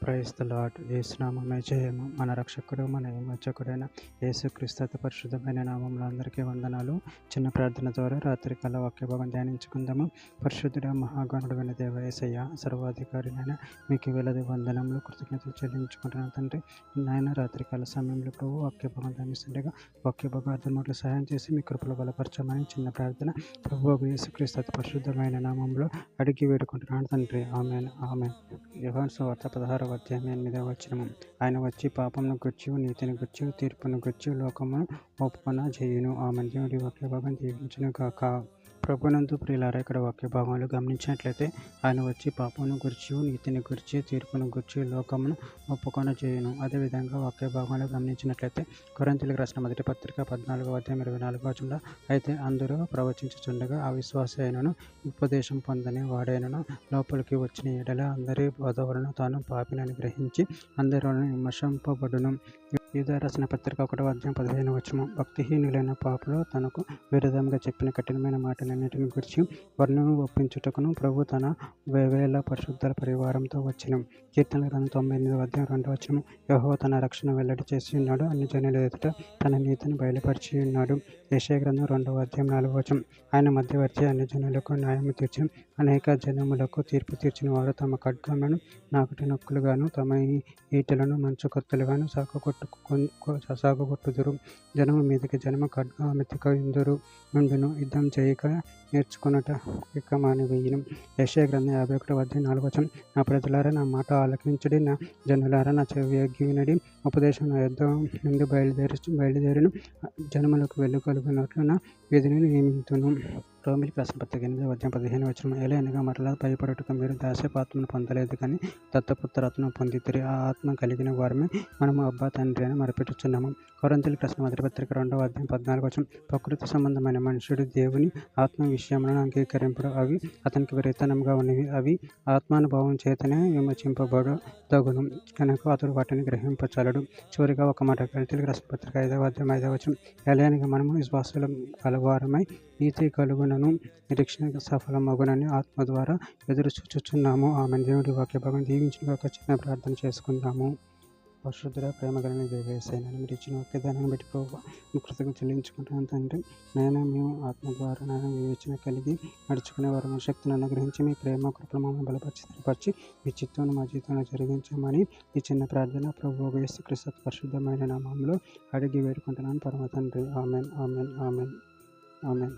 Praise the lord. యేసునామమే జయము. మన రక్షకుడు మన విమోచకుడైన యేసుక్రీస్తు అతి పరిశుద్ధమైన నామములో అందరికీ వందనాలు. చిన్న ప్రార్థన ద్వారా రాత్రికాల వాక్యభాగం ధ్యానించుకుందాము. పరిశుద్ధుడ మహాగణుడైన దేవ యేసయ్య, సర్వాధికారినైనా మీకు వేలాది వందనములు కృతజ్ఞతలు చెల్లించుకుంటున్నాను తండ్రి. నాయన రాత్రికాల సమయంలో ప్రభు వాక్యభాగం ధ్యానిస్తుండగా వాక్యభాగం అర్థమట్లు సహాయం చేసి మీ కృపలో బలపరచమని చిన్న ప్రార్థన ప్రభు యేసుక్రీస్తు అతి పరిశుద్ధమైన నామంలో అడిగి వేడుకుంటున్నాను తండ్రి. Amen amen. యోహాను సువార్త 16వ అధ్యాయం 8వ వచనము. ఆయన వచ్చి పాపమును గూర్చి నీతిని గూర్చి తీర్పును గూర్చి లోకమును ఒప్పుకొన చేయును. ఆమె దేవుడి వాక్య భాగం దీవించును గాక. ప్రభునందు ప్రియులారా, ఇక్కడ వాక్య భాగంలో గమనించినట్లయితే ఆయన వచ్చి పాపమును గురించి నీతిని గురించి తీర్పును గురించి లోకమును ఒప్పుకొన చేయును. అదేవిధంగా వాక్య భాగంలో గమనించినట్లయితే కొరింథీయులకు రాసిన మొదటి పత్రిక 14వ అధ్యాయం 24వ వచనంలో అయితే అందరూ ప్రవచించుచుండగా అవిశ్వాసి అయినను ఉపదేశం పొందని వాడైనను లోపలికి వచ్చిన ఎడల అందరి బోధవలను తాను పాపినని గ్రహించి అందరిలోనూ విమర్శింపబడును. యూదా రాసిన పత్రిక 1వ అధ్యాయం 15వ వచనం. భక్తిహీనులైన పాపులు తనకు విరోధంగా చెప్పిన కఠినమైన మాటలన్నిటిని గురించి వర్ణను ఒప్పించుటకును ప్రభు తన వేవేల పరిశుద్ధ పరివారంతో వచ్చిన. కీర్తనల గ్రంథం 98వ అధ్యాయం 2వ వచనం. యెహోవా తన రక్షణ వెల్లడి చేసి ఉన్నాడు, అన్ని జనుల ఎదుట తన నీతిని బయలుపరిచి ఉన్నాడు. యెషయా గ్రంథం 2వ అధ్యాయం 4వ వచనం. ఆయన మధ్యవర్తి అన్ని జనులకు న్యాయము తీర్చిన అనేక జనములకు తీర్పు తీర్చిన వారు తమ ఖడ్గములను నాకటి నొక్కులుగాను తమ ఈటెలను మంచు కత్తులుగాను సాగుకొట్టుదురు. జనము మీదకి జనము ఖడ్గమెత్తుక నుండును, యుద్ధం చేయక నేర్చుకున్నట ఇక మానివేయును. యెషయా గ్రంథం 51వ అధ్యాయం 4వ వచనం. నా ప్రజలారా నా మాట ఆలకించుడి, నా జనులారా నా చెవి వినడి. ఉపదేశం నా యుద్ధ నుండి బయలుదేరిన జనములకు వెళ్ళగలుగునట్లు నా విధిని నియమింతును. రోమిలికి రాసిన పత్రిక 8వ అధ్యాయం 15వ వచనం. ఎలయనగా మరలా భయపడుటకు మీరు దాస్యపాత్మను పొందలేదు కానీ దత్తపుత్రాత్మను పొందితిరి. ఆ ఆత్మ కలిగిన వారమే మనము అబ్బా తండ్రి అని మొరపెట్టుచున్నాము. కొరింథీయులకు రాసిన మొదటి పత్రిక 2వ అధ్యాయం 14వ వచనం. ప్రకృతి సంబంధమైన మనుషుడు దేవుని ఆత్మ విషయములను అంగీకరింపడు, అవి అతనికి విపరీతముగా ఉన్నవి. అవి ఆత్మానుభవం చేతనే విమోచింపబడదగును కనుక అతడు వాటిని గ్రహింపచలడు. చివరిగా ఒక మాట. కొరింథీయులకు రాసిన పత్రిక 5వ అధ్యాయం 5వ వచనం. ఎలయనగా మనము విశ్వాసుల కలవారమై నీతి కలుగునను నిరీక్షణ సఫలమగునని ఆత్మ ద్వారా ఎదురు చూచుచున్నాము. ఆమె దేవుడి వాక్య భాగం దీవించిన ఒక చిన్న ప్రార్థన చేసుకుందాము. పరిశుద్ధుడ ప్రేమ కలిగిన దేవ యేసయ్య, మీరు ఇచ్చిన వాక్యదానాన్ని బట్టి ప్రభు కృతజ్ఞతలు చెల్లించుకుంటున్నాను తండ్రి. నేను మేము ఆత్మ ద్వారా నేను వివేచన కలిగి నడుచుకునే వారు శక్తిని అనుగ్రహించి మీ ప్రేమ కృపను మమ్మల్ని బలపరిచి మీ చిత్తాన్ని మా జీవితంలో జరిగించమని ఈ చిన్న ప్రార్థన ప్రభు యేసుక్రీస్తు పరిశుద్ధమైన నామంలో అడిగి వేడుకుంటున్నాను పరమ తండ్రి. Amen amen amen amen.